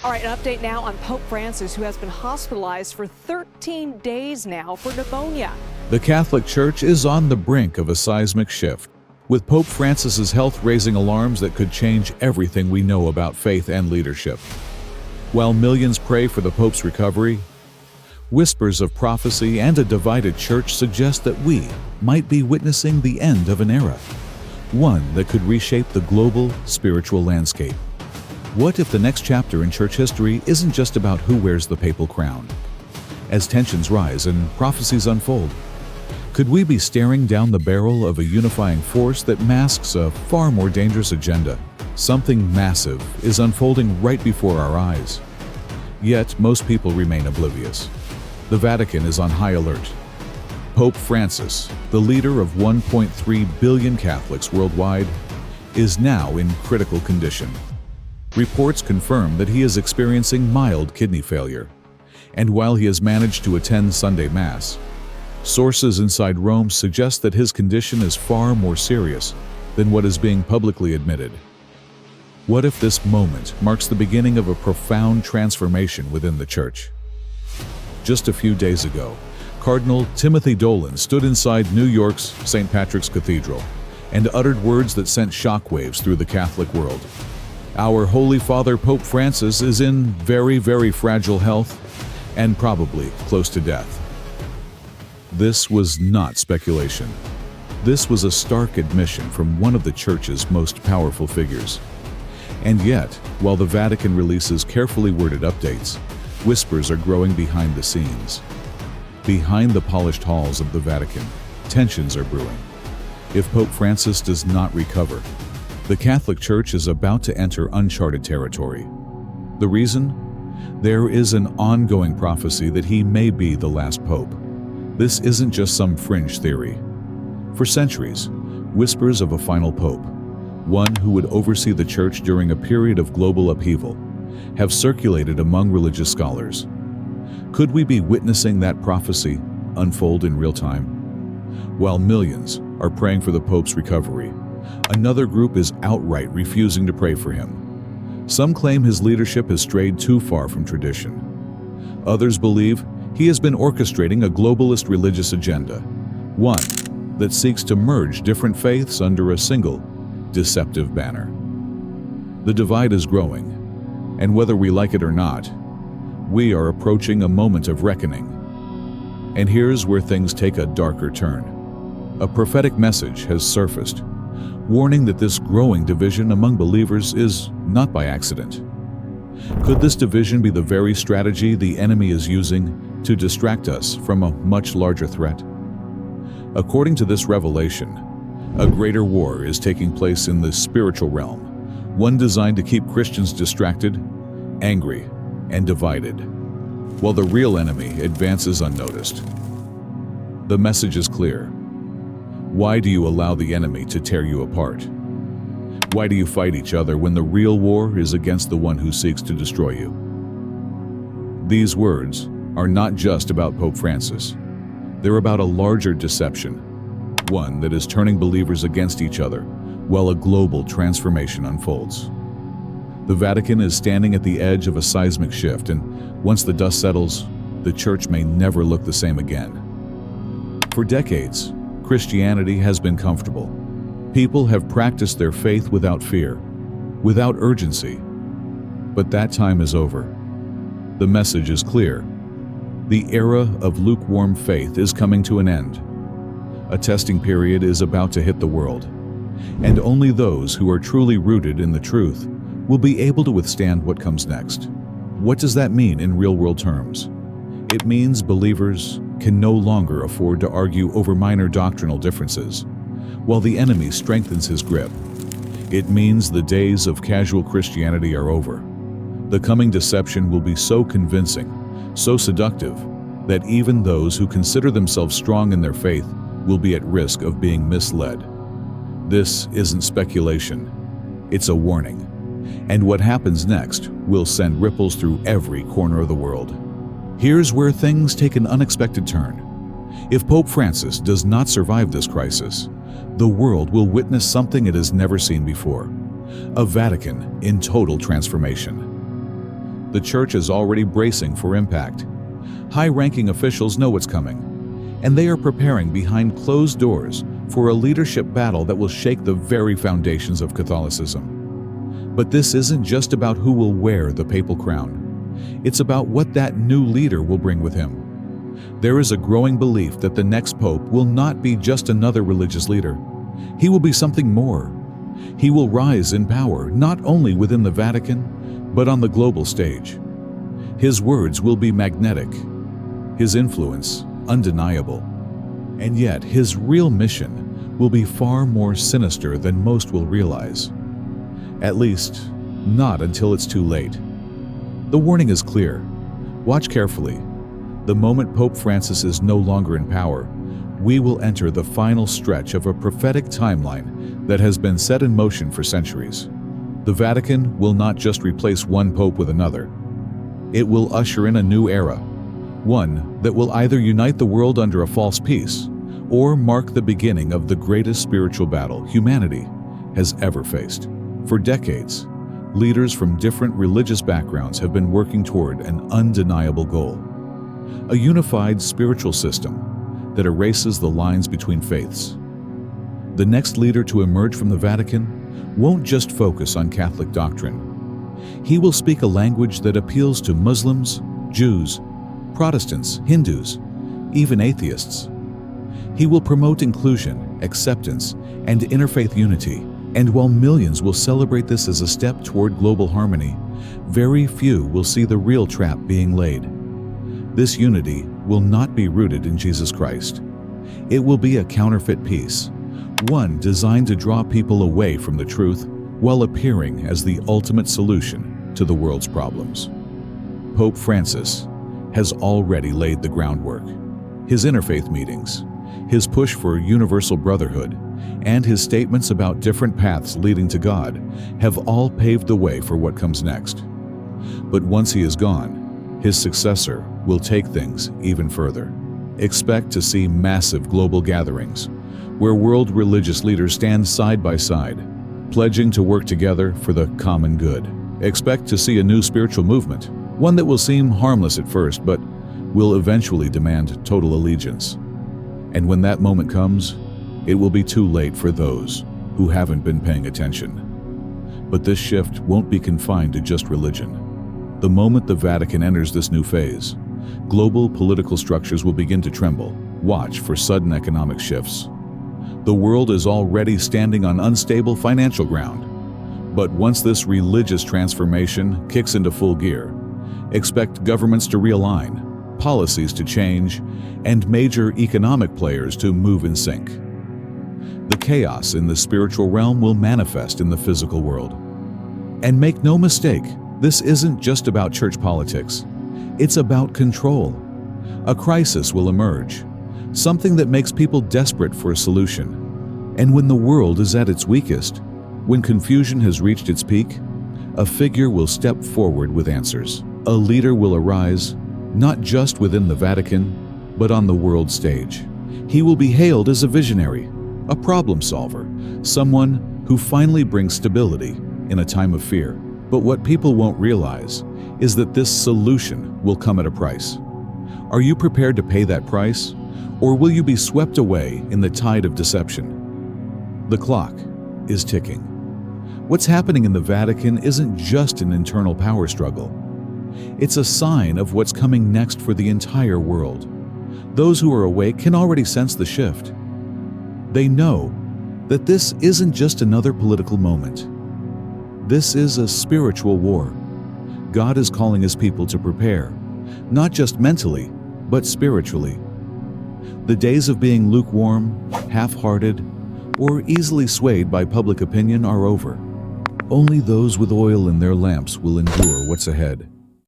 All right, an update now on Pope Francis, who has been hospitalized for 13 days now for pneumonia. The Catholic Church is on the brink of a seismic shift, with Pope Francis's health raising alarms that could change everything we know about faith and leadership. While millions pray for the Pope's recovery, whispers of prophecy and a divided church suggest that we might be witnessing the end of an era, one that could reshape the global spiritual landscape. What if the next chapter in church history isn't just about who wears the papal crown? As tensions rise and prophecies unfold, could we be staring down the barrel of a unifying force that masks a far more dangerous agenda? Something massive is unfolding right before our eyes. Yet most people remain oblivious. The Vatican is on high alert. Pope Francis, the leader of 1.3 billion Catholics worldwide, is now in critical condition. Reports confirm that he is experiencing mild kidney failure, and while he has managed to attend Sunday Mass, sources inside Rome suggest that his condition is far more serious than what is being publicly admitted. What if this moment marks the beginning of a profound transformation within the Church? Just a few days ago, Cardinal Timothy Dolan stood inside New York's St. Patrick's Cathedral and uttered words that sent shockwaves through the Catholic world. Our Holy Father Pope Francis is in very, very fragile health and probably close to death. This was not speculation. This was a stark admission from one of the Church's most powerful figures. And yet, while the Vatican releases carefully worded updates, whispers are growing behind the scenes. Behind the polished halls of the Vatican, tensions are brewing. If Pope Francis does not recover, the Catholic Church is about to enter uncharted territory. The reason? There is an ongoing prophecy that he may be the last pope. This isn't just some fringe theory. For centuries, whispers of a final pope, one who would oversee the Church during a period of global upheaval, have circulated among religious scholars. Could we be witnessing that prophecy unfold in real time? While millions are praying for the Pope's recovery, another group is outright refusing to pray for him. Some claim his leadership has strayed too far from tradition. Others believe he has been orchestrating a globalist religious agenda, one that seeks to merge different faiths under a single, deceptive banner. The divide is growing, and whether we like it or not, we are approaching a moment of reckoning. And here's where things take a darker turn. A prophetic message has surfaced, warning that this growing division among believers is not by accident. Could this division be the very strategy the enemy is using to distract us from a much larger threat? According to this revelation, a greater war is taking place in the spiritual realm, one designed to keep Christians distracted, angry, and divided, while the real enemy advances unnoticed. The message is clear. Why do you allow the enemy to tear you apart? Why do you fight each other when the real war is against the one who seeks to destroy you? These words are not just about Pope Francis. They're about a larger deception, one that is turning believers against each other while a global transformation unfolds. The Vatican is standing at the edge of a seismic shift, and once the dust settles, the Church may never look the same again. For decades, Christianity has been comfortable. People have practiced their faith without fear, without urgency. But that time is over. The message is clear. The era of lukewarm faith is coming to an end. A testing period is about to hit the world, and only those who are truly rooted in the truth will be able to withstand what comes next. What does that mean in real-world terms? It means believers can no longer afford to argue over minor doctrinal differences, while the enemy strengthens his grip. It means the days of casual Christianity are over. The coming deception will be so convincing, so seductive, that even those who consider themselves strong in their faith will be at risk of being misled. This isn't speculation, it's a warning. And what happens next will send ripples through every corner of the world. Here's where things take an unexpected turn. If Pope Francis does not survive this crisis, the world will witness something it has never seen before: a Vatican in total transformation. The church is already bracing for impact. High-ranking officials know what's coming, and they are preparing behind closed doors for a leadership battle that will shake the very foundations of Catholicism. But this isn't just about who will wear the papal crown. It's about what that new leader will bring with him. There is a growing belief that the next pope will not be just another religious leader. He will be something more. He will rise in power not only within the Vatican, but on the global stage. His words will be magnetic, his influence undeniable, and yet his real mission will be far more sinister than most will realize. At least, not until it's too late. The warning is clear. Watch carefully. The moment Pope Francis is no longer in power, we will enter the final stretch of a prophetic timeline that has been set in motion for centuries. The Vatican will not just replace one pope with another. It will usher in a new era, one that will either unite the world under a false peace or mark the beginning of the greatest spiritual battle humanity has ever faced. For decades, leaders from different religious backgrounds have been working toward an undeniable goal: a unified spiritual system that erases the lines between faiths. The next leader to emerge from the Vatican won't just focus on Catholic doctrine. He will speak a language that appeals to Muslims, Jews, Protestants, Hindus, even atheists. He will promote inclusion, acceptance, and interfaith unity. And while millions will celebrate this as a step toward global harmony, very few will see the real trap being laid. This unity will not be rooted in Jesus Christ. It will be a counterfeit peace, one designed to draw people away from the truth while appearing as the ultimate solution to the world's problems. Pope Francis has already laid the groundwork. His interfaith meetings, his push for universal brotherhood, and his statements about different paths leading to God have all paved the way for what comes next. But once he is gone, his successor will take things even further. Expect to see massive global gatherings where world religious leaders stand side by side, pledging to work together for the common good. Expect to see a new spiritual movement, one that will seem harmless at first, but will eventually demand total allegiance. And when that moment comes, it will be too late for those who haven't been paying attention. But this shift won't be confined to just religion. The moment the Vatican enters this new phase, global political structures will begin to tremble. Watch for sudden economic shifts. The world is already standing on unstable financial ground. But once this religious transformation kicks into full gear, expect governments to realign, policies to change, and major economic players to move in sync. The chaos in the spiritual realm will manifest in the physical world. And make no mistake, this isn't just about church politics. It's about control. A crisis will emerge, something that makes people desperate for a solution. And when the world is at its weakest, when confusion has reached its peak, a figure will step forward with answers. A leader will arise, not just within the Vatican, but on the world stage. He will be hailed as a visionary, a problem solver, someone who finally brings stability in a time of fear. But what people won't realize is that this solution will come at a price. Are you prepared to pay that price, or will you be swept away in the tide of deception? The clock is ticking. What's happening in the Vatican isn't just an internal power struggle. It's a sign of what's coming next for the entire world. Those who are awake can already sense the shift. They know that this isn't just another political moment. This is a spiritual war. God is calling his people to prepare, not just mentally, but spiritually. The days of being lukewarm, half-hearted, or easily swayed by public opinion are over. Only those with oil in their lamps will endure what's ahead.